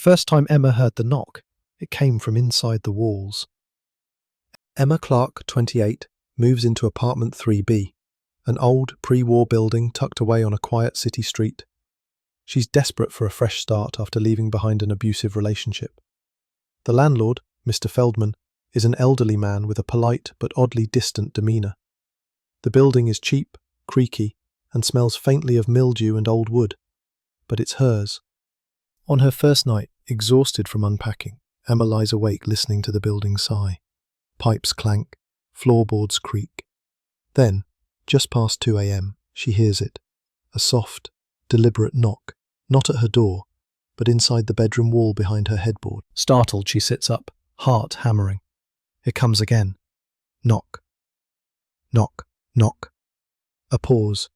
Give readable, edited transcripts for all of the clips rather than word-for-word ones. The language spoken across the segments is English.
first time Emma heard the knock, it came from inside the walls. Emma Clark, 28, moves into apartment 3B, an old, pre-war building tucked away on a quiet city street. She's desperate for a fresh start after leaving behind an abusive relationship. The landlord, Mr. Feldman, is an elderly man with a polite but oddly distant demeanour. The building is cheap, creaky, and smells faintly of mildew and old wood, but it's hers. On her first night, exhausted from unpacking, Emma lies awake listening to the building sigh. Pipes clank, floorboards creak. Then, just past 2 a.m, she hears it. A soft, deliberate knock, not at her door, but inside the bedroom wall behind her headboard. Startled, she sits up, heart hammering. It comes again. Knock. Knock, knock. A pause,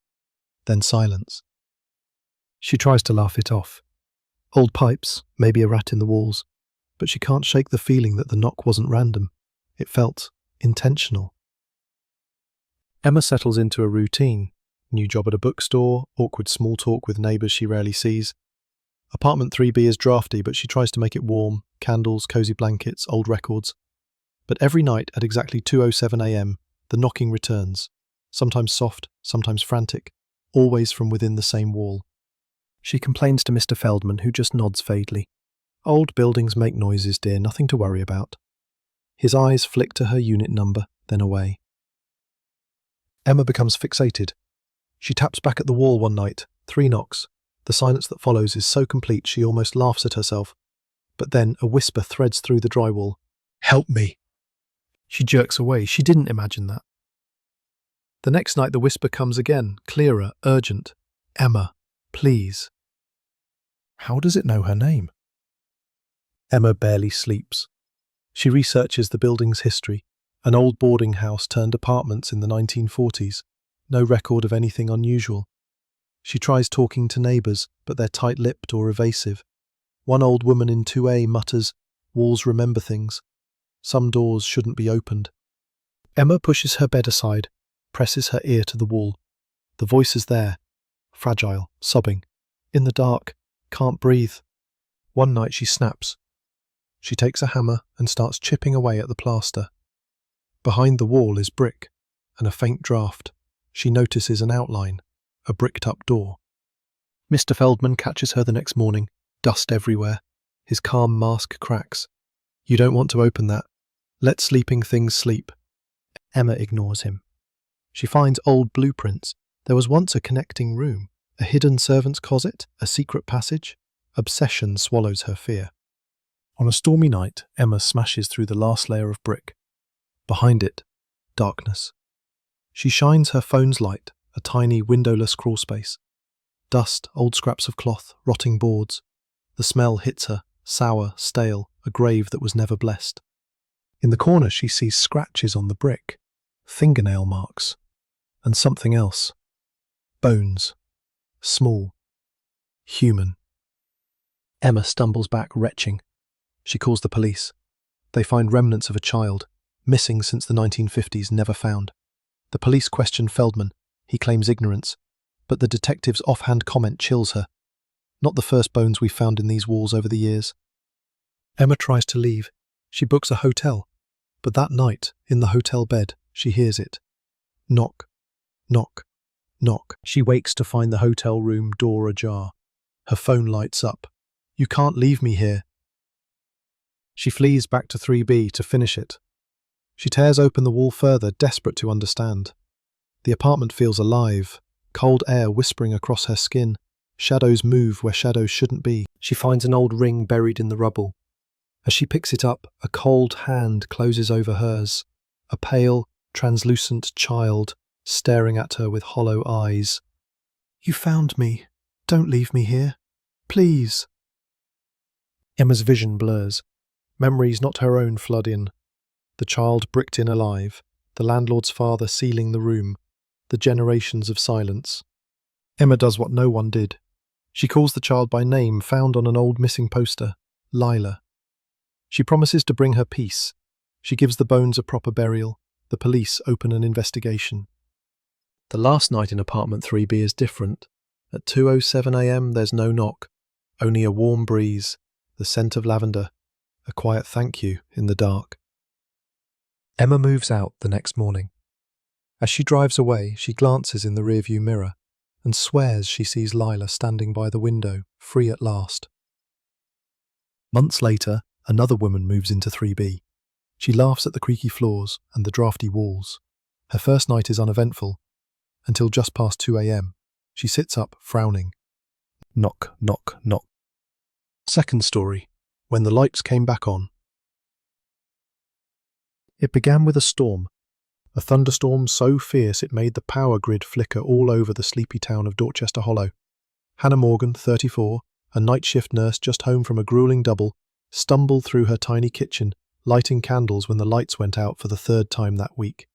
then silence. She tries to laugh it off. Old pipes, maybe a rat in the walls, but she can't shake the feeling that the knock wasn't random. It felt intentional. Emma settles into a routine. New job at a bookstore, awkward small talk with neighbours she rarely sees. Apartment 3B is drafty, but she tries to make it warm, candles, cosy blankets, old records. But every night at exactly 2:07 a.m, the knocking returns, sometimes soft, sometimes frantic, always from within the same wall. She complains to Mr. Feldman, who just nods vaguely. Old buildings make noises, dear, nothing to worry about. His eyes flick to her unit number, then away. Emma becomes fixated. She taps back at the wall one night, 3 knocks. The silence that follows is so complete she almost laughs at herself. But then a whisper threads through the drywall. "Help me!" She jerks away. She didn't imagine that. The next night the whisper comes again, clearer, urgent. "Emma, please." How does it know her name? Emma barely sleeps. She researches the building's history, an old boarding house turned apartments in the 1940s, no record of anything unusual. She tries talking to neighbours, but they're tight-lipped or evasive. One old woman in 2A mutters, "Walls remember things. Some doors shouldn't be opened." Emma pushes her bed aside, presses her ear to the wall. The voice is there, fragile, sobbing. In the dark, can't breathe. One night she snaps. She takes a hammer and starts chipping away at the plaster. Behind the wall is brick, and a faint draft. She notices an outline, a bricked-up door. Mr. Feldman catches her the next morning, dust everywhere. His calm mask cracks. "You don't want to open that. Let sleeping things sleep." Emma ignores him. She finds old blueprints. There was once a connecting room, a hidden servant's closet, a secret passage. Obsession swallows her fear. On a stormy night, Emma smashes through the last layer of brick. Behind it, darkness. She shines her phone's light, a tiny windowless crawlspace. Dust, old scraps of cloth, rotting boards. The smell hits her, sour, stale, a grave that was never blessed. In the corner she sees scratches on the brick, fingernail marks, and something else. Bones. Small. Human. Emma stumbles back, retching. She calls the police. They find remnants of a child, missing since the 1950s, never found. The police question Feldman. He claims ignorance, but the detective's offhand comment chills her. Not the first bones we've found in these walls over the years. Emma tries to leave. She books a hotel, but that night, in the hotel bed, she hears it. Knock, knock, knock. She wakes to find the hotel room door ajar. Her phone lights up. "You can't leave me here." She flees back to 3B to finish it. She tears open the wall further, desperate to understand. The apartment feels alive, cold air whispering across her skin. Shadows move where shadows shouldn't be. She finds an old ring buried in the rubble. As she picks it up, a cold hand closes over hers. A pale, translucent child staring at her with hollow eyes. "You found me. Don't leave me here. Please." Emma's vision blurs. Memories not her own flood in. The child bricked in alive, the landlord's father sealing the room, the generations of silence. Emma does what no one did. She calls the child by name found on an old missing poster, Lila. She promises to bring her peace. She gives the bones a proper burial. The police open an investigation. The last night in apartment 3B is different. At 2:07 a.m. there's no knock, only a warm breeze, the scent of lavender, a quiet thank you in the dark. Emma moves out the next morning. As she drives away, she glances in the rearview mirror and swears she sees Lila standing by the window, free at last. Months later, another woman moves into 3B. She laughs at the creaky floors and the drafty walls. Her first night is uneventful, until just past 2 a.m. She sits up, frowning. Knock, knock, knock. Second story, when the lights came back on. It began with a storm. A thunderstorm so fierce it made the power grid flicker all over the sleepy town of Dorchester Hollow. Hannah Morgan, 34, a night shift nurse just home from a grueling double, stumbled through her tiny kitchen, lighting candles when the lights went out for the third time that week.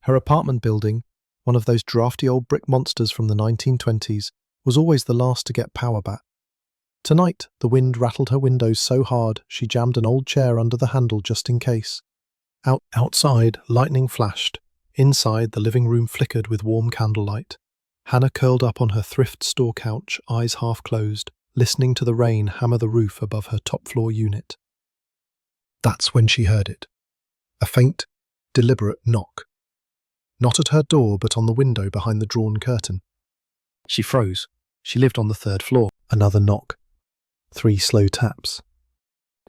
Her apartment building, one of those drafty old brick monsters from the 1920s, was always the last to get power back. Tonight, the wind rattled her windows so hard she jammed an old chair under the handle just in case. Outside, lightning flashed. Inside, the living room flickered with warm candlelight. Hannah curled up on her thrift store couch, eyes half closed, listening to the rain hammer the roof above her top-floor unit. That's when she heard it. A faint, deliberate knock. Not at her door, but on the window behind the drawn curtain. She froze. She lived on the 3rd floor. Another knock. 3 slow taps.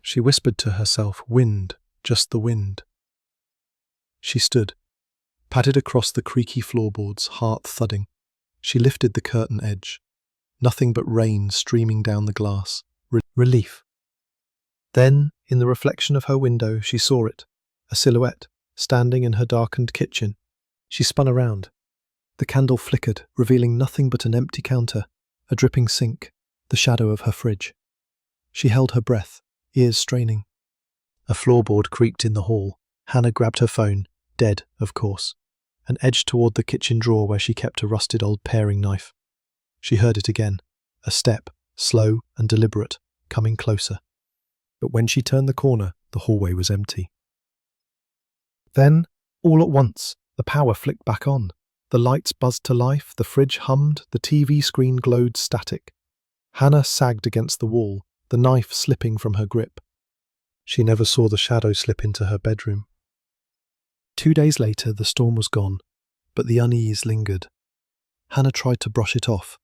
She whispered to herself, wind, just the wind. She stood, padded across the creaky floorboards, heart thudding. She lifted the curtain edge. Nothing but rain streaming down the glass. Relief. Then, in the reflection of her window, she saw it, a silhouette, standing in her darkened kitchen. She spun around. The candle flickered, revealing nothing but an empty counter, a dripping sink, the shadow of her fridge. She held her breath, ears straining. A floorboard creaked in the hall. Hannah grabbed her phone, dead, of course, and edged toward the kitchen drawer where she kept a rusted old paring knife. She heard it again, a step, slow and deliberate, coming closer. But when she turned the corner, the hallway was empty. Then, all at once, the power flicked back on. The lights buzzed to life, the fridge hummed, the TV screen glowed static. Hannah sagged against the wall, the knife slipping from her grip. She never saw the shadow slip into her bedroom. 2 days later, the storm was gone, but the unease lingered. Hannah tried to brush it off.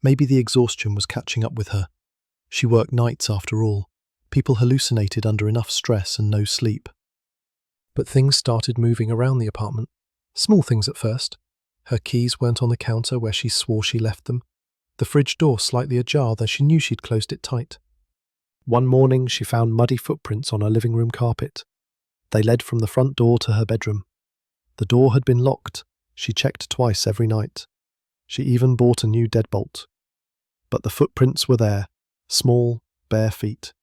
Maybe the exhaustion was catching up with her. She worked nights after all. People hallucinated under enough stress and no sleep. But things started moving around the apartment. Small things at first. Her keys weren't on the counter where she swore she left them. The fridge door slightly ajar, though she knew she'd closed it tight. One morning, she found muddy footprints on her living room carpet. They led from the front door to her bedroom. The door had been locked. She checked twice every night. She even bought a new deadbolt. But the footprints were there, small, bare feet.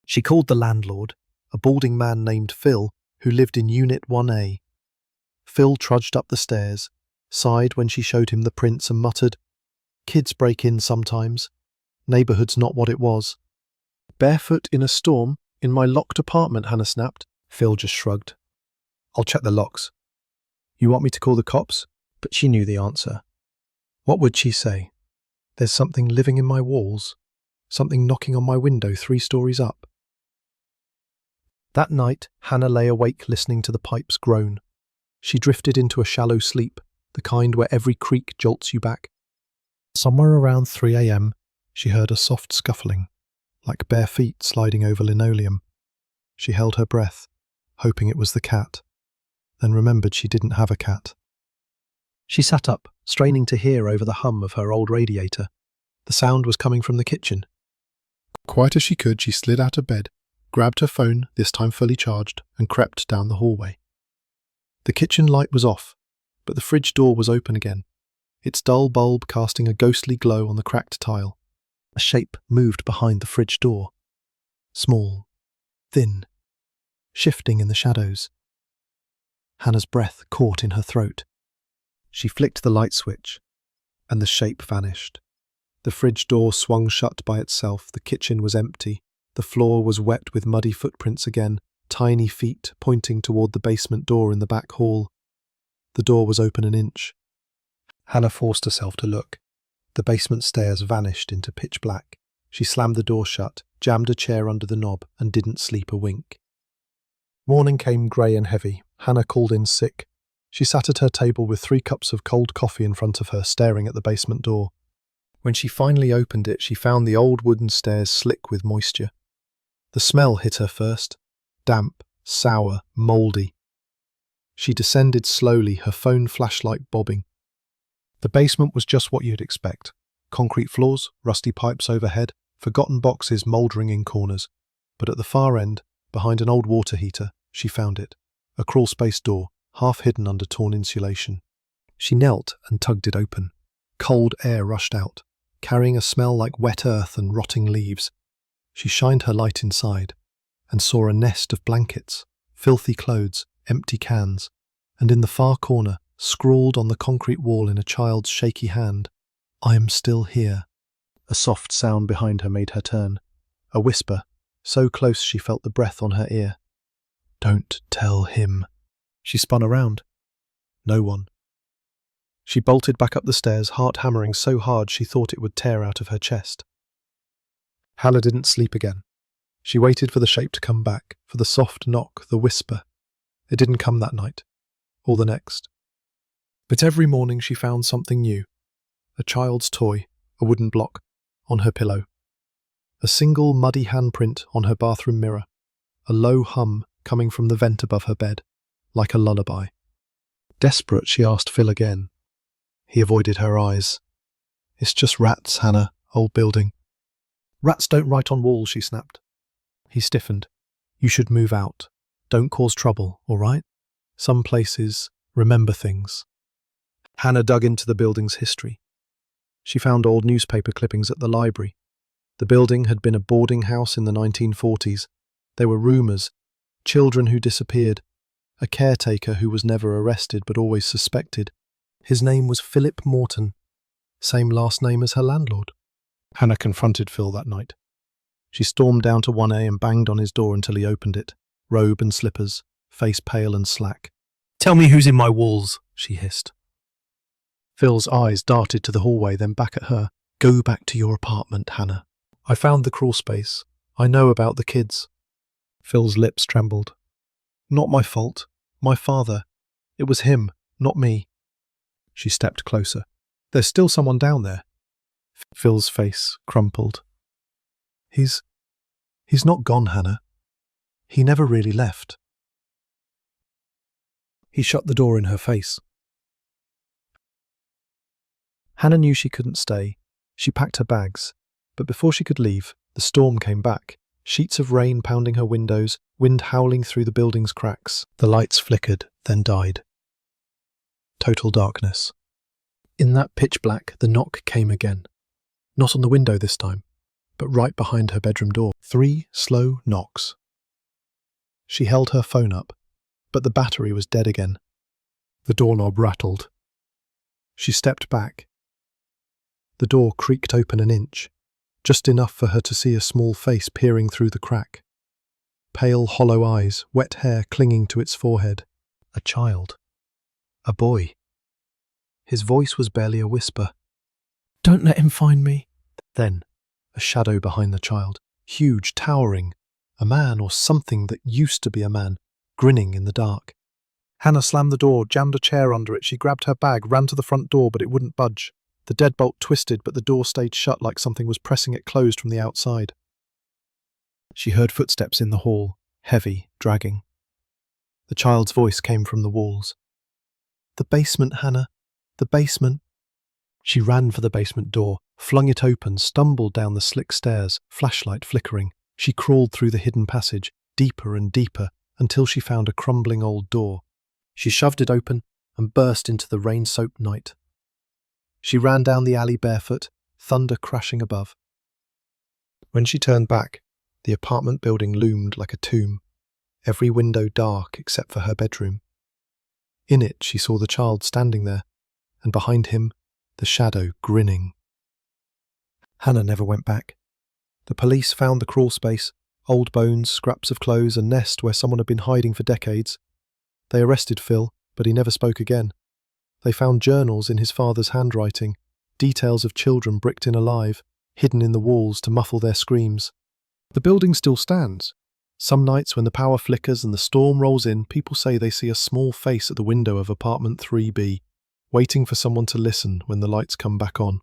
She called the landlord, a balding man named Phil, who lived in Unit 1A. Phil trudged up the stairs, sighed when she showed him the prints and muttered, "Kids break in sometimes. Neighbourhood's not what it was." "Barefoot in a storm, in my locked apartment," Hannah snapped. Phil just shrugged. "I'll check the locks." "You want me to call the cops?" But she knew the answer. What would she say? There's something living in my walls, something knocking on my window 3 stories up. That night, Hannah lay awake listening to the pipes groan. She drifted into a shallow sleep, the kind where every creak jolts you back. Somewhere around 3 a.m, she heard a soft scuffling, like bare feet sliding over linoleum. She held her breath, hoping it was the cat, then remembered she didn't have a cat. She sat up, straining to hear over the hum of her old radiator. The sound was coming from the kitchen. Quiet as she could, she slid out of bed, grabbed her phone, this time fully charged, and crept down the hallway. The kitchen light was off, but the fridge door was open again, its dull bulb casting a ghostly glow on the cracked tile. A shape moved behind the fridge door. Small, thin, shifting in the shadows. Hannah's breath caught in her throat. She flicked the light switch, and the shape vanished. The fridge door swung shut by itself, the kitchen was empty, the floor was wet with muddy footprints again, tiny feet pointing toward the basement door in the back hall. The door was open an inch. Hannah forced herself to look. The basement stairs vanished into pitch black. She slammed the door shut, jammed a chair under the knob, and didn't sleep a wink. Morning came grey and heavy. Hannah called in sick. She sat at her table with 3 cups of cold coffee in front of her, staring at the basement door. When she finally opened it, she found the old wooden stairs slick with moisture. The smell hit her first. Damp, sour, mouldy. She descended slowly, her phone flashlight bobbing. The basement was just what you'd expect. Concrete floors, rusty pipes overhead, forgotten boxes mouldering in corners. But at the far end, behind an old water heater, she found it. A crawlspace door, half hidden under torn insulation. She knelt and tugged it open. Cold air rushed out, carrying a smell like wet earth and rotting leaves. She shined her light inside and saw a nest of blankets, filthy clothes, empty cans, and in the far corner, scrawled on the concrete wall in a child's shaky hand, "I am still here." A soft sound behind her made her turn. A whisper, so close she felt the breath on her ear. "Don't tell him." She spun around. No one. She bolted back up the stairs, heart hammering so hard she thought it would tear out of her chest. Hannah didn't sleep again. She waited for the shape to come back, for the soft knock, the whisper. It didn't come that night, or the next. But every morning she found something new. A child's toy, a wooden block, on her pillow. A single muddy handprint on her bathroom mirror. A low hum coming from the vent above her bed, like a lullaby. Desperate, she asked Phil again. He avoided her eyes. "It's just rats, Hannah, old building." "Rats don't write on walls," she snapped. He stiffened. "You should move out. Don't cause trouble, all right? Some places remember things." Hannah dug into the building's history. She found old newspaper clippings at the library. The building had been a boarding house in the 1940s. There were rumours, children who disappeared, a caretaker who was never arrested but always suspected. His name was Philip Morton, same last name as her landlord. Hannah confronted Phil that night. She stormed down to 1A and banged on his door until he opened it, robe and slippers, face pale and slack. "Tell me who's in my walls," she hissed. Phil's eyes darted to the hallway, then back at her. "Go back to your apartment, Hannah. I found the crawlspace. I know about the kids." Phil's lips trembled. "Not my fault. My father. It was him, not me." She stepped closer. "There's still someone down there." Phil's face crumpled. He's not gone, Hannah. He never really left." He shut the door in her face. Hannah knew she couldn't stay. She packed her bags, but before she could leave, the storm came back. Sheets of rain pounding her windows, wind howling through the building's cracks. The lights flickered, then died. Total darkness. In that pitch black, the knock came again. Not on the window this time, but right behind her bedroom door. 3 slow knocks. She held her phone up, but the battery was dead again. The doorknob rattled. She stepped back. The door creaked open an inch, just enough for her to see a small face peering through the crack. Pale, hollow eyes, wet hair clinging to its forehead. A child. A boy. His voice was barely a whisper. "Don't let him find me." Then, a shadow behind the child, huge, towering, a man or something that used to be a man, grinning in the dark. Hannah slammed the door, jammed a chair under it. She grabbed her bag, ran to the front door, but it wouldn't budge. The deadbolt twisted, but the door stayed shut like something was pressing it closed from the outside. She heard footsteps in the hall, heavy, dragging. The child's voice came from the walls. "The basement, Hannah. The basement." She ran for the basement door, flung it open, stumbled down the slick stairs, flashlight flickering. She crawled through the hidden passage, deeper and deeper, until she found a crumbling old door. She shoved it open and burst into the rain-soaked night. She ran down the alley barefoot, thunder crashing above. When she turned back, the apartment building loomed like a tomb, every window dark except for her bedroom. In it, she saw the child standing there, and behind him, the shadow grinning. Hannah never went back. The police found the crawlspace, old bones, scraps of clothes, a nest where someone had been hiding for decades. They arrested Phil, but he never spoke again. They found journals in his father's handwriting, details of children bricked in alive. hidden in the walls to muffle their screams. The building still stands. Some nights when the power flickers and the storm rolls in, people say they see a small face at the window of apartment 3B, waiting for someone to listen when the lights come back on.